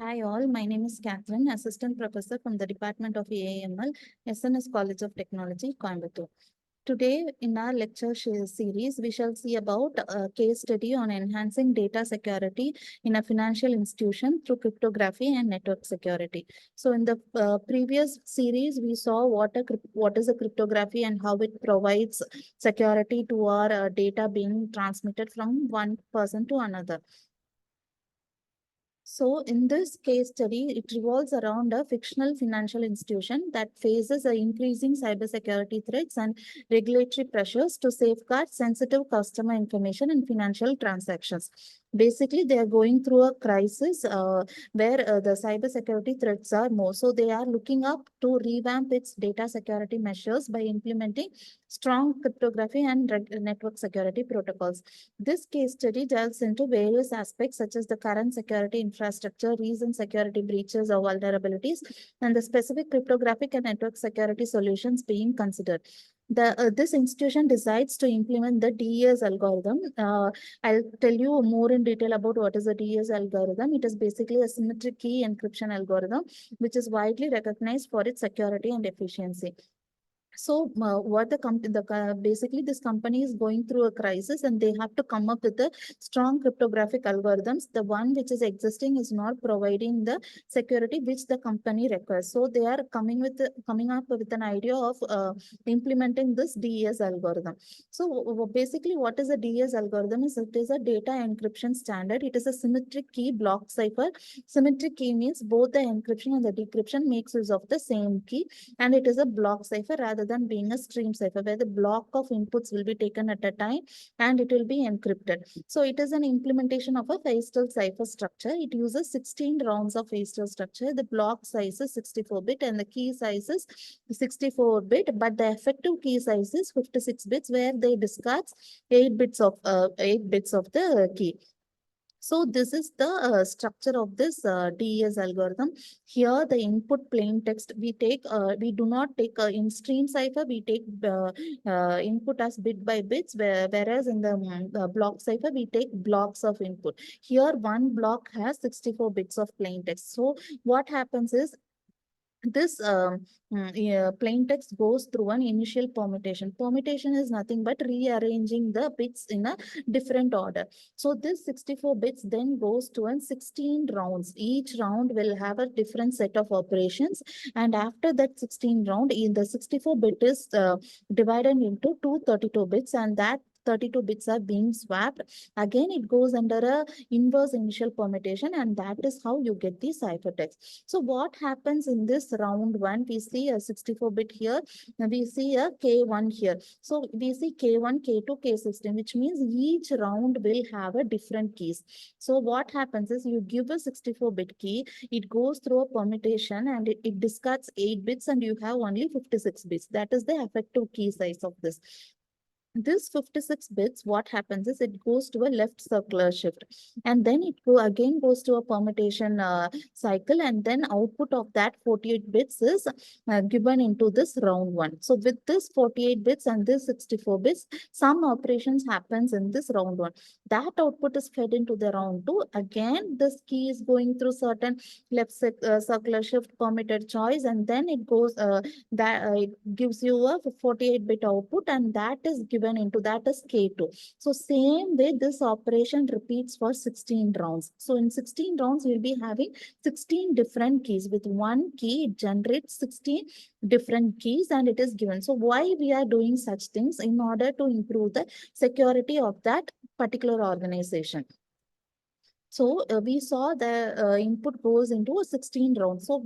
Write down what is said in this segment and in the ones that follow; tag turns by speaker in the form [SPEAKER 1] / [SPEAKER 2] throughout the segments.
[SPEAKER 1] Hi all, my name is Catherine, Assistant Professor from the Department of AIML, SNS College of Technology, Coimbatore. Today, in our lecture series, we shall see about a case study on enhancing data security in a financial institution through cryptography and network security. So, in the previous series, we saw what is a cryptography and how it provides security to our data being transmitted from one person to another. So, in this case study, it revolves around a fictional financial institution that faces increasing cybersecurity threats and regulatory pressures to safeguard sensitive customer information in financial transactions. Basically, they are going through a crisis where the cybersecurity threats are more. So, they are looking up to revamp its data security measures by implementing strong cryptography and network security protocols. This case study delves into various aspects such as the current security infrastructure, recent security breaches or vulnerabilities, and the specific cryptographic and network security solutions being considered. This institution decides to implement the DES algorithm. I'll tell you more in detail about what is the DES algorithm. It is basically a symmetric key encryption algorithm, which is widely recognized for its security and efficiency. So what the company, basically this company is going through a crisis and they have to come up with a strong cryptographic algorithms. The one which is existing is not providing the security which the company requires. So they are coming up with an idea of implementing this DES algorithm. So basically what is a DES algorithm is it is a data encryption standard. It is a symmetric key block cipher. Symmetric key means both the encryption and the decryption makes use of the same key, and it is a block cipher rather than being a stream cipher where the block of inputs will be taken at a time and it will be encrypted. So it is an implementation of a Feistel cipher structure. It uses 16 rounds of Feistel structure. The block size is 64-bit and the key size is 64-bit, but the effective key size is 56 bits where they discard 8 bits of the key. So this is the structure of this DES algorithm. Here, the input plain text we do not take in stream cipher, we take input as bit by bits, whereas in the block cipher, we take blocks of input. Here, one block has 64 bits of plain text. So what happens is this yeah, plain text goes through an initial permutation. Permutation is nothing but rearranging the bits in a different order. So this 64 bits then goes to an 16 rounds. Each round will have a different set of operations. And after that 16 round, in the 64 bit is divided into 232 bits, and that 32 bits are being swapped. Again, it goes under a inverse initial permutation, and that is how you get the ciphertext. So what happens in this round one? We see a 64-bit here, we see a K1 here. So we see K1, K2, K16, which means each round will have a different keys. So what happens is you give a 64-bit key, it goes through a permutation and it discards 8 bits and you have only 56 bits. That is the effective key size of this 56 bits. What happens is it goes to a left circular shift, and then again goes to a permutation cycle, and then output of that 48 bits is given into this round one. So with this 48 bits and this 64 bits, some operations happens in this round one. That output is fed into the round two. Again, this key is going through certain circular shift permitted choice, and then it goes it gives you a 48-bit output, and that is given into that is K2. So same way this operation repeats for 16 rounds. So in 16 rounds, you'll be having 16 different keys. With one key, it generates 16 different keys and it is given. So why we are doing such things? In order to improve the security of that particular organization. So we saw the input goes into a 16 rounds. So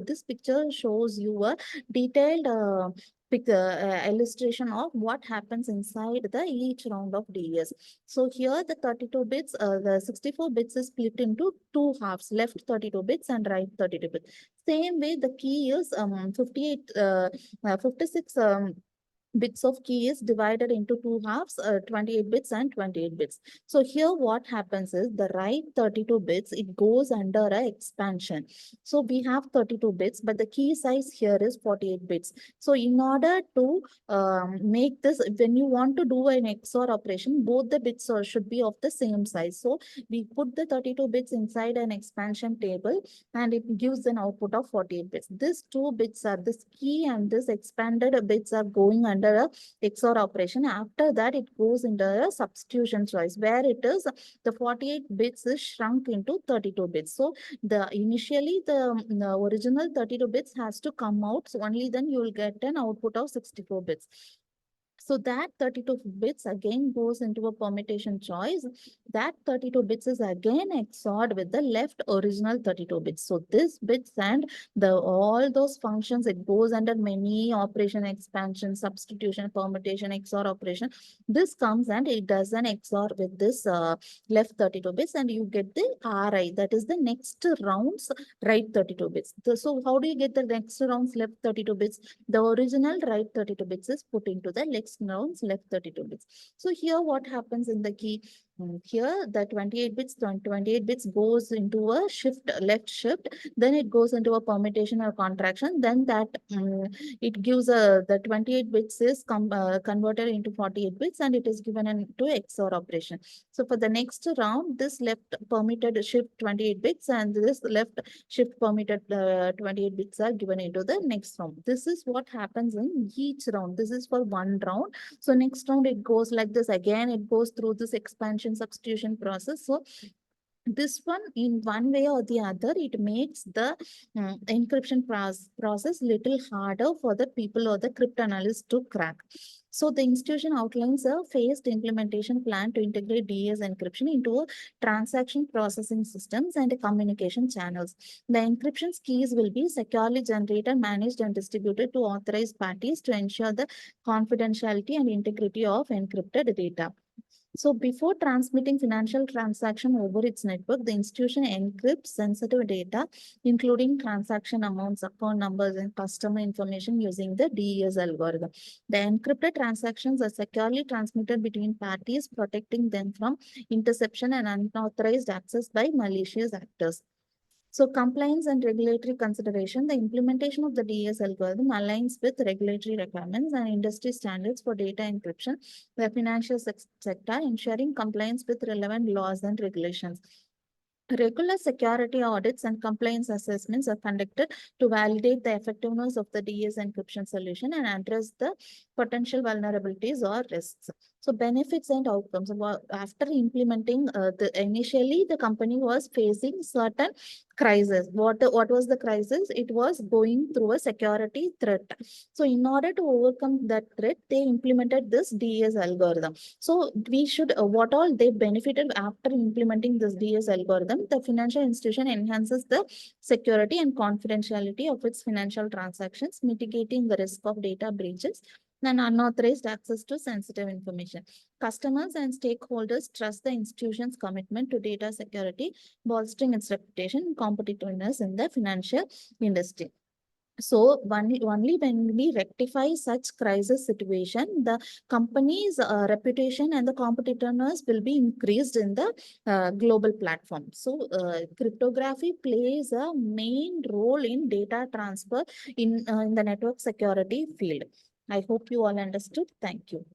[SPEAKER 1] this picture shows you a detailed illustration of what happens inside the each round of DES. So here the 32 bits, the 64 bits is split into two halves, left 32 bits and right 32 bits. Same way the key is 56 bits of key is divided into two halves, 28 bits and 28 bits. So here what happens is the right 32 bits, it goes under a expansion. So we have 32 bits, but the key size here is 48 bits. So in order to make this, when you want to do an XOR operation, both the bits should be of the same size. So we put the 32 bits inside an expansion table and it gives an output of 48 bits. These two bits are this key and this expanded bits are going under a XOR operation. After that, it goes into a substitution choice where it is the 48 bits is shrunk into 32 bits. So the initially the original 32 bits has to come out. So only then you will get an output of 64 bits. So that 32 bits again goes into a permutation choice. That 32 bits is again XORed with the left original 32 bits. So this bits and the all those functions, it goes under many operation, expansion, substitution, permutation, XOR operation. This comes and it does an XOR with this left 32 bits and you get the RI, that is the next round's right 32 bits. So how do you get the next round's left 32 bits? The original right 32 bits is put into the next round's left 32 bits. So here what happens in the key? Here the 28 bits, 28 bits goes into a shift, left shift, then it goes into a permutation or contraction, then that it gives a, the 28 bits is converted into 48 bits and it is given into XOR operation. So for the next round, this left permitted shift 28 bits and this left shift permitted 28 bits are given into the next round. This is what happens in each round. This is for one round. So next round it goes like this. Again, it goes through this expansion substitution process. So this one, in one way or the other, it makes the encryption process little harder for the people or the cryptanalysts to crack. So the institution outlines a phased implementation plan to integrate DES encryption into transaction processing systems and communication channels. The encryption keys will be securely generated, managed, and distributed to authorized parties to ensure the confidentiality and integrity of encrypted data. So before transmitting financial transaction over its network, the institution encrypts sensitive data, including transaction amounts, account numbers, and customer information using the DES algorithm. The encrypted transactions are securely transmitted between parties, protecting them from interception and unauthorized access by malicious actors. So compliance and regulatory consideration, the implementation of the DES algorithm aligns with regulatory requirements and industry standards for data encryption, the financial sector, ensuring compliance with relevant laws and regulations. Regular security audits and compliance assessments are conducted to validate the effectiveness of the DES encryption solution and address the potential vulnerabilities or risks. So benefits and outcomes. After implementing initially the company was facing certain crisis. What was the crisis? It was going through a security threat. So in order to overcome that threat, they implemented this DES algorithm. So we should, what all they benefited after implementing this DES algorithm, the financial institution enhances the security and confidentiality of its financial transactions, mitigating the risk of data breaches and unauthorized access to sensitive information. Customers and stakeholders trust the institution's commitment to data security, bolstering its reputation and competitiveness in the financial industry. So only when we rectify such crisis situation, the company's reputation and the competitiveness will be increased in the global platform. So cryptography plays a main role in data transfer in the network security field. I hope you all understood. Thank you.